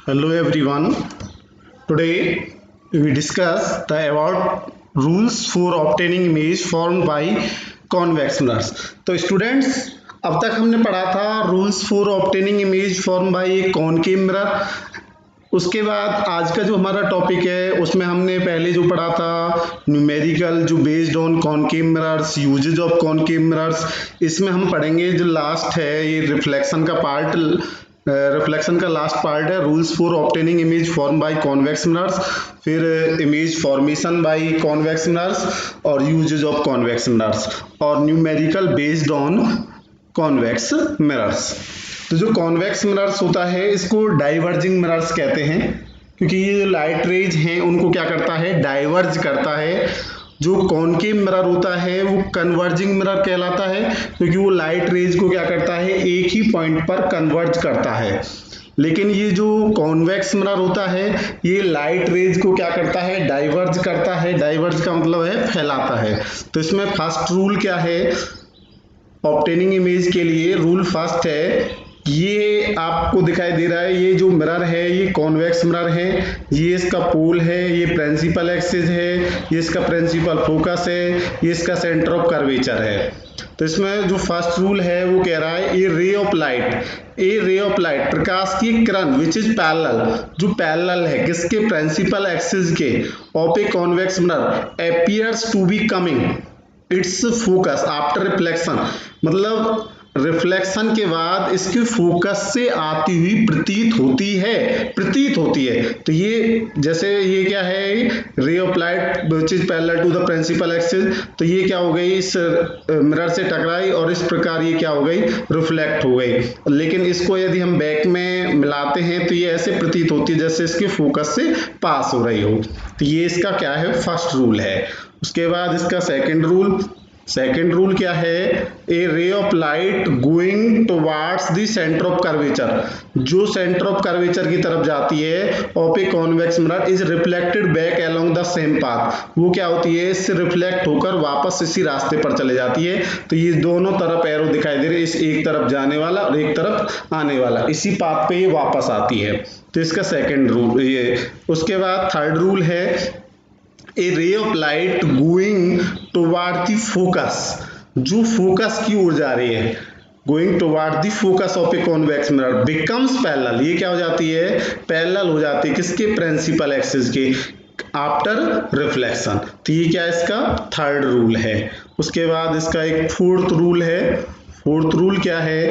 Hello everyone. Today we discuss the about rules for obtaining image formed by convex mirrors. तो students अब तक हमने पढ़ा था rules for obtaining image form bye A concave mirror. उसके बाद आज का जो हमारा टॉपिक है उसमें हमने पहले जो पढ़ा था न्यूमेरिकल जो based on concave mirrors, uses of concave mirrors. इसमें हम पढ़ेंगे जो लास्ट है ये रिफ्लेक्शन का पार्ट, रिफ्लेक्शन का लास्ट पार्ट है rules for obtaining image form by convex mirrors, फिर image formation by convex mirrors और यूजेज ऑफ कॉन्वेक्स मिरर्स और numerical based on convex mirrors. तो जो कॉन्वेक्स मिरर्स होता है इसको डाइवर्जिंग मिरर्स कहते हैं, क्योंकि ये जो लाइट रेज हैं उनको क्या करता है, डाइवर्ज करता है। जो कॉनकेव मिरर होता है वो कन्वर्जिंग मिरर कहलाता है, क्योंकि वो लाइट रेज को क्या करता है, एक ही पॉइंट पर कन्वर्ज करता है। लेकिन ये जो कॉन्वेक्स मिरर होता है ये लाइट रेज को क्या करता है, डाइवर्ज करता है। डाइवर्ज का मतलब है फैलाता है। तो इसमें फर्स्ट रूल क्या है ऑब्टेनिंग इमेज के लिए? रूल फर्स्ट है, ये आपको दिखाई दे रहा है ये जो मिरर है ये कॉन्वेक्स मिरर है, ये इसका पोल है, ये प्रिंसिपल एक्सिस है, ये इसका प्रिंसिपल फोकस है, ये इसका सेंटर ऑफ कर्वेचर है। तो इसमें जो फर्स्ट रूल है वो कह रहा है ए रे ऑफ लाइट प्रकाश की किरण विच इज पैरेलल, जो पैरेलल है किसके, प्रिंसिपल एक्सिस के, of a convex mirror appears to be coming its focus after reflection, मतलब रिफ्लेक्शन के बाद इसके फोकस से आती हुई प्रतीत होती है। तो ये जैसे ये क्या है, ray of light which is parallel to the principal axis, तो ये क्या हो गई, इस मिरर से टकराई और इस प्रकार ये क्या हो गई, रिफ्लेक्ट हो गई। लेकिन इसको यदि हम बैक में मिलाते हैं तो ये ऐसे प्रतीत होती है जैसे इसके फोकस से पास हो रही हो। तो ये इसका क्या है, फर्स्ट रूल है। उसके बाद इसका सेकेंड रूल क्या है, a ray of light going towards the centre of curvature, जो सेंटर ऑफ कर्वेचर की तरफ जाती है of a convex mirror is reflected back along the same path, वो क्या होती है, इससे रिफ्लेक्ट होकर वापस इसी रास्ते पर चले जाती है। तो ये दोनों तरफ एरो दिखाई दे रहे, इस एक तरफ जाने वाला और एक तरफ आने वाला, इसी पाथ पे ये वापस आती है। तो इसका सेकेंड रूल ये। उसके बाद थर्ड रूल है a ray of light going toward the focus, जो फोकस की ओर जा रही है, going toward the focus of a convex mirror becomes parallel, ये क्या हो जाती है, पैरेलल हो जाती है किसके, प्रिंसिपल एक्सिस के आफ्टर रिफ्लेक्शन। तो ये क्या इसका थर्ड रूल है। उसके बाद इसका एक फोर्थ रूल है। फोर्थ रूल क्या है,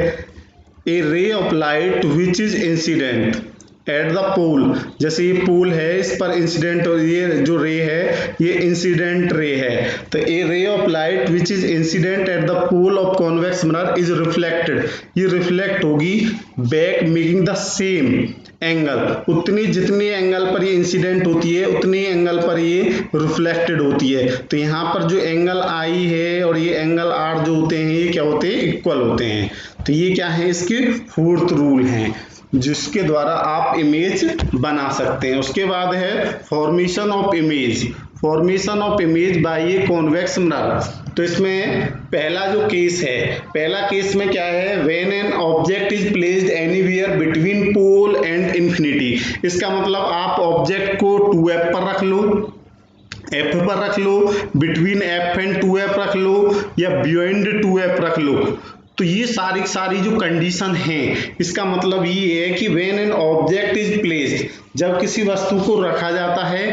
a ray of light which is incident at the pole, जैसे ये पोल है इस पर इंसिडेंट, ये जो रे है ये इंसिडेंट रे है। तो a ray of light which is incident at the pole of convex mirror is reflected, ये रिफ्लेक्ट होगी back making the same angle, उतनी जितनी एंगल पर ये इंसिडेंट होती है उतनी एंगल पर ये रिफ्लेक्टेड होती है। तो यहाँ पर जो एंगल आई है और ये एंगल आर जो होते हैं ये क्या होते हैं, इक्वल होते हैं। तो ये क्या है, इसके फोर्थ रूल हैं जिसके द्वारा आप इमेज बना सकते हैं। उसके बाद है formation of image by A convex mirror. तो इसमें पहला जो केस है, पहला केस में क्या है, when an object is placed anywhere between pole and infinity, इसका मतलब आप ऑब्जेक्ट को 2f पर रख लो, f पर रख लो, बिटवीन f एंड 2f रख लो, या बियॉन्ड 2f रख लो। तो ये सारी जो कंडीशन है इसका मतलब ये है कि when an object is placed, जब किसी वस्तु को रखा जाता है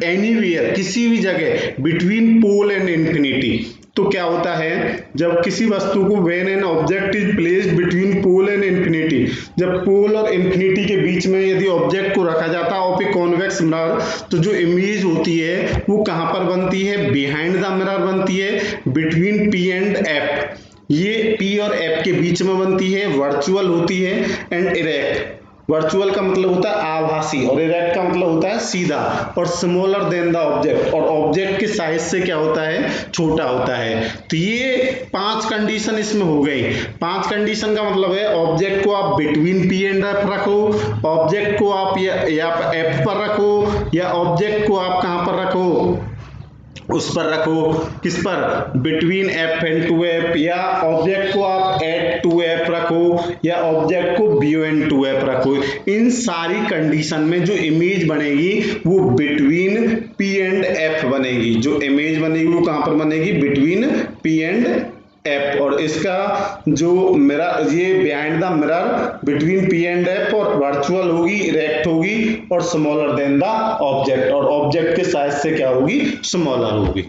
एनीवेयर किसी भी जगह बिटवीन पोल एंड इंफिनिटी, तो क्या होता है, जब किसी वस्तु को when an object is placed between pole and infinity, जब पोल और इंफिनिटी के बीच में यदि ऑब्जेक्ट को रखा जाता है ऑफ ए कॉन्वेक्स मिरर, तो जो इमेज होती है वो कहां पर बनती है, बिहाइंड द मिरर बनती है, बिटवीन P एंड F, ये P और F के बीच में बनती है, वर्चुअल होती है एंड इरेक्ट। वर्चुअल का मतलब होता है आभासी और इरेक्ट का मतलब होता है सीधा, और स्मॉलर देन द ऑब्जेक्ट, और ऑब्जेक्ट के साइज से क्या होता है, छोटा होता है। तो ये 5 कंडीशन इसमें हो गई। 5 कंडीशन का मतलब है ऑब्जेक्ट को आप बिटवीन P एंड F रखो, ऑब्जेक्ट को आप या F पर रखो, या ऑब्जेक्ट को आप कहां पर रखो, उस पर रखो, किस पर, between F and two F, या ऑब्जेक्ट को आप एट टू एफ रखो या ऑब्जेक्ट को बियॉन्ड टू एफ रखो। इन सारी कंडीशन में जो इमेज बनेगी वो बिटवीन पी एंड एफ बनेगी। जो इमेज बनेगी वो कहां पर बनेगी, बिटवीन पी एंड एफ। और इसका जो मिरर, ये behind the mirror between P and F, और वर्चुअल होगी, इरेक्ट होगी और स्मॉलर देन द ऑब्जेक्ट, और ऑब्जेक्ट के साइज से क्या होगी, स्मॉलर होगी।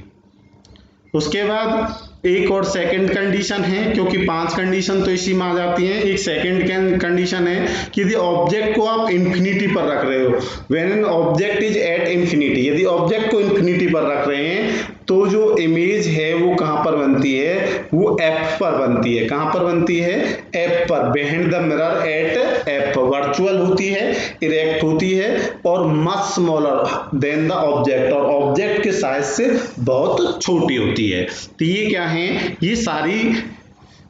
उसके बाद एक और सेकंड कंडीशन है, क्योंकि 5 कंडीशन तो इसी में आ जाती हैं। एक सेकंड कंडीशन है कि यदि ऑब्जेक्ट को आप इंफिनिटी पर रख रहे हो, when an object is at infinity, यदि ऑब्जेक्ट को इंफिनिटी पर रख रहे हैं तो जो इमेज है वो कहां पर बनती है, वो एफ पर बनती है। कहां पर बनती है, एफ पर, behind the mirror at F, virtual होती है, इरेक्ट होती है और much smaller than the object, और ऑब्जेक्ट के साइज से बहुत छोटी होती है। तो ये क्या है, ये सारी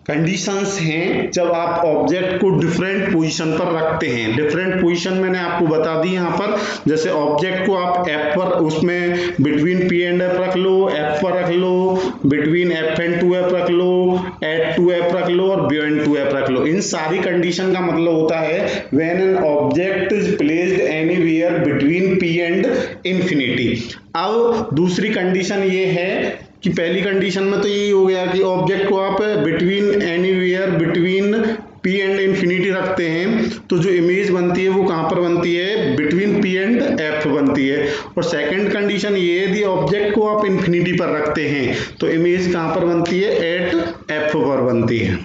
कंडीशंस हैं जब आप ऑब्जेक्ट को डिफरेंट पोजीशन पर रखते हैं। डिफरेंट पोजीशन मैंने आपको बता दी यहाँ पर, जैसे ऑब्जेक्ट को आप एफ पर, उसमें बिटवीन पी एंड एफ रख लो, एफ पर रख लो, between F and two F रख लो, एट टू एफ रख लो और बियॉन्ड टू एफ रख लो। इन सारी कंडीशन का मतलब होता है when an object is placed anywhere between P and infinity. अब दूसरी कंडीशन ये है कि पहली कंडीशन में तो यही हो गया कि ऑब्जेक्ट को आप between anywhere between P and infinity रखते हैं तो जो इमेज बनती है वो कहां पर बनती है, बिटवीन पी एंड एफ बनती है। और सेकंड कंडीशन ये, यदि ऑब्जेक्ट को आप इंफिनिटी पर रखते हैं तो इमेज कहां पर बनती है, एट एफ पर बनती है।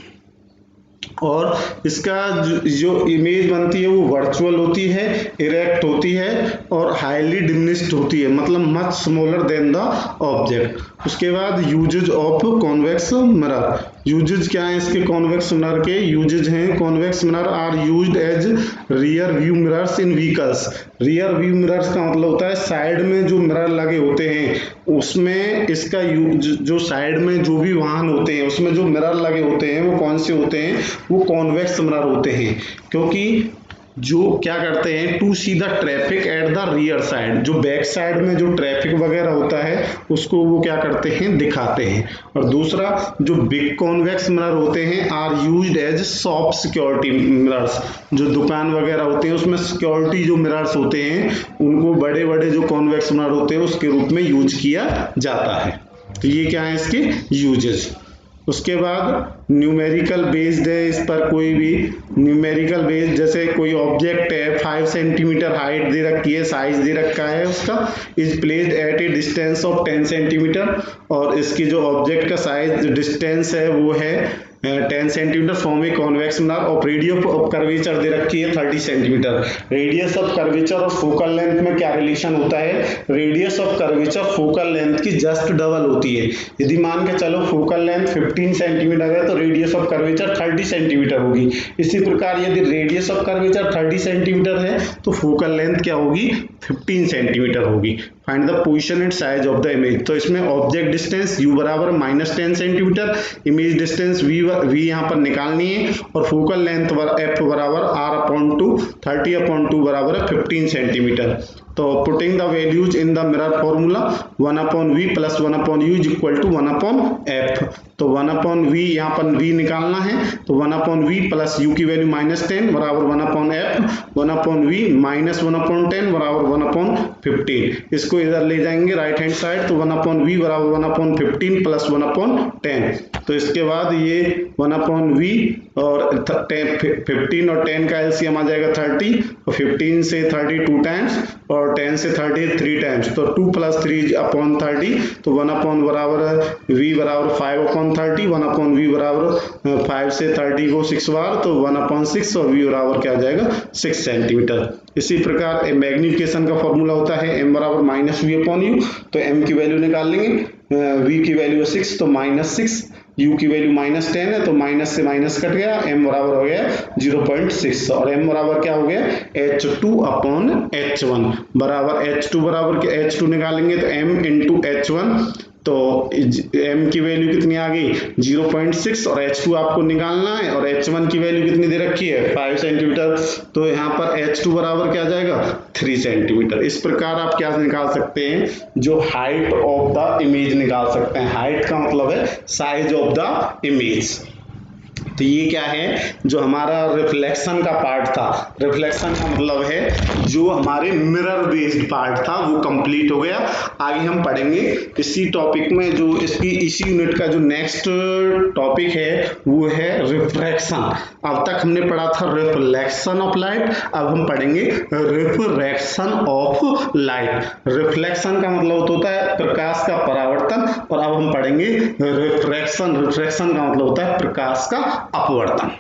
और इसका जो इमेज बनती है वो वर्चुअल होती है, इरेक्ट होती है और हाईली डिमिनिश्ड होती है, मतलब much smaller than the object. उसके बाद uses of convex mirror. Uses क्या है इसके कॉन्वेक्स मिरर के, यूजेज हैं, convex mirror are used as rear view mirrors in vehicles. Rear view mirrors का मतलब होता है साइड में जो मिरर लगे होते हैं उसमें इसका जो साइड में जो भी वाहन होते हैं उसमें जो मिरर लगे होते हैं वो कौन से होते हैं, वो कॉन्वेक्स मिरर होते हैं। क्योंकि जो क्या करते हैं, to see the traffic at the rear side, जो बैक साइड में जो ट्रैफिक वगैरह होता है उसको वो क्या करते हैं, दिखाते हैं। और दूसरा जो बिग कॉन्वेक्स मिरर होते हैं are used as shop security mirrors. जो दुकान वगैरह होते हैं उसमें सिक्योरिटी जो मिरर्स होते हैं उनको बड़े बड़े जो कॉन्वेक्स मिरर होते हैं उसके रूप में यूज किया जाता है। तो ये क्या है इसके यूजेस। उसके बाद न्यूमेरिकल बेस्ड है, इस पर कोई भी न्यूमेरिकल बेस्ड, जैसे कोई ऑब्जेक्ट है 5 सेंटीमीटर हाइट दे रखी है, साइज दे रखा है उसका, is placed at A distance of 10 centimetre, और इसकी जो ऑब्जेक्ट का साइज डिस्टेंस है वो है 10 centimetre from A convex mirror, और रेडियस ऑफ कर्वेचर दे रखी है 30 सेंटीमीटर। रेडियस ऑफ कर्वेचर और फोकल लेंथ में क्या रिलेशन होता है, radius of curvature focal length की जस्ट डबल होती है। यदि मान के चलो फोकल लेंथ 15 सेंटीमीटर है तो रेडियस ऑफ कर्वेचर 30 सेंटीमीटर होगी। इसी प्रकार यदि रेडियस ऑफ कर्वेचर 30 सेंटीमीटर है तो फोकल लेंथ क्या होगी, 15 सेंटीमीटर होगी। Find the position and size of the image. तो इसमें ऑब्जेक्ट डिस्टेंस u बराबर -10 सेंटीमीटर, इमेज डिस्टेंस v यहाँ पर निकालनी है, और फोकल लेंथ f बराबर r/2, 30/2 बराबर है 15 सेंटीमीटर। तो putting the values in the mirror formula 1/v plus 1/u is equal to 1/f। तो 1/v यहाँ पर v निकालना है तो 1/v प्लस u की वैल्यू -10 बराबर 1/f, 1/v माइनस 1/10 बराबर 1/15। इसको इधर ले जाएंगे राइट हैंड साइड तो 1/v बराबर 1/15 प्लस 1/10। तो इसके बाद ये 1/v और 15 और 10 का एलसीएम आ जाएगा 30, और 15 से 30 2 टाइम्स और 10 से 30 3 टाइम्स, तो 2 प्लस 3/30, तो 1 बराबर v बराबर 5/30, 1/v बराबर 5 से 30 को 6 बार तो 1/6, और v बराबर क्या आ जाएगा 6 सेंटीमीटर। इसी प्रकार मैग्निफिकेशन का फॉर्मूला होता है m बराबर -v/u, तो m की वैल्यू निकाल लेंगे, v की वैल्यू 6 तो -6, u की वैल्यू -10 है तो माइनस से माइनस कट गया, m बराबर हो गया 0.6, और m बराबर क्या हो गया h2/h1 बराबर h2 बराबर H2 निकालेंगे तो m इंटू h1 तो m की वैल्यू कितनी आ गई 0.6 और h2 आपको निकालना है और h1 की वैल्यू कितनी दे रखी है 5 सेंटीमीटर। तो यहाँ पर h2 बराबर क्या जाएगा 3 सेंटीमीटर। इस प्रकार आप क्या निकाल सकते हैं जो हाइट ऑफ द इमेज निकाल सकते हैं। हाइट का मतलब है साइज ऑफ द इमेज। तो ये क्या है जो हमारा रिफ्लेक्शन का पार्ट था। रिफ्लेक्शन का मतलब है जो हमारे मिरर बेस्ड पार्ट था वो कंप्लीट हो गया। आगे हम पढ़ेंगे इसी टॉपिक में जो इसी यूनिट का जो नेक्स्ट टॉपिक है वो है रिफ्रैक्शन। अब तक हमने पढ़ा था रिफ्लेक्शन ऑफ लाइट, अब हम पढ़ेंगे रिफ्रैक्शन ऑफ लाइट। रिफ्लेक्शन का मतलब होता है प्रकाश का परावर्तन और अब हम पढ़ेंगे रिफ्रैक्शन। रिफ्रैक्शन का मतलब होता है प्रकाश का अपवर्तन।